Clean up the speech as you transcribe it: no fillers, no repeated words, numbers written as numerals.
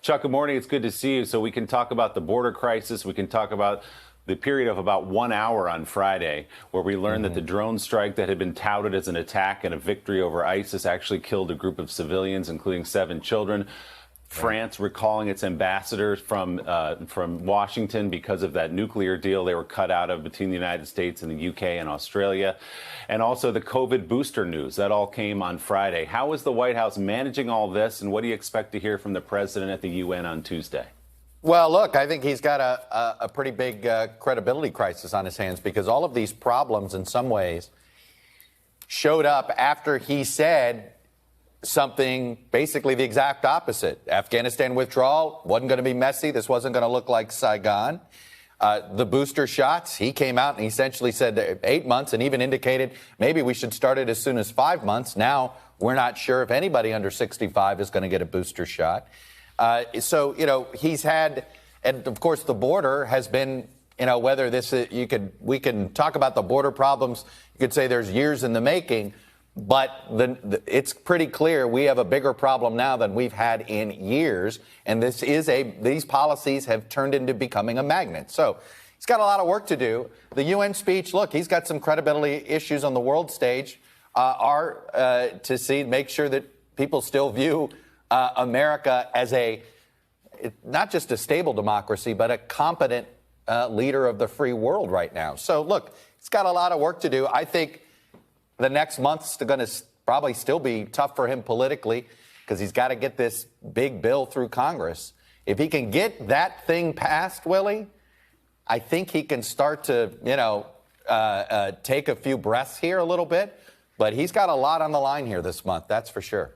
Chuck, good morning. It's good to see you. So we can talk about the border crisis. We can talk about the period of about 1 hour on Friday, where we learned that the drone strike that had been touted as an attack and a victory over ISIS actually killed a group of civilians, including 7 children. France recalling its ambassadors from Washington because of that nuclear deal they were cut out of between the United States and the UK and Australia. And also the COVID booster news. That all came on Friday. How is the White House managing all this, and what do you expect to hear from the president at the UN on Tuesday? Well, look, I think he's got a pretty big credibility crisis on his hands, because all of these problems in some ways showed up after he said something basically the exact opposite. Afghanistan withdrawal wasn't going to be messy. This wasn't going to look like Saigon. The booster shots, he came out and essentially said 8 months and even indicated maybe we should start it as soon as 5 months. Now we're not sure if anybody under 65 is going to get a booster shot. So, he's had, and of course the border has been, whether this is, we can talk about the border problems. You could say there's years in the making. But it's pretty clear we have a bigger problem now than we've had in years. And these policies have turned into becoming a magnet. So he's got a lot of work to do. The UN speech, look, he's got some credibility issues on the world stage, make sure that people still view America as not just a stable democracy, but a competent leader of the free world right now. So look, he's got a lot of work to do. I think the next month's going to probably still be tough for him politically, because he's got to get this big bill through Congress. If he can get that thing passed, Willie, I think he can start to, take a few breaths here a little bit. But he's got a lot on the line here this month, that's for sure.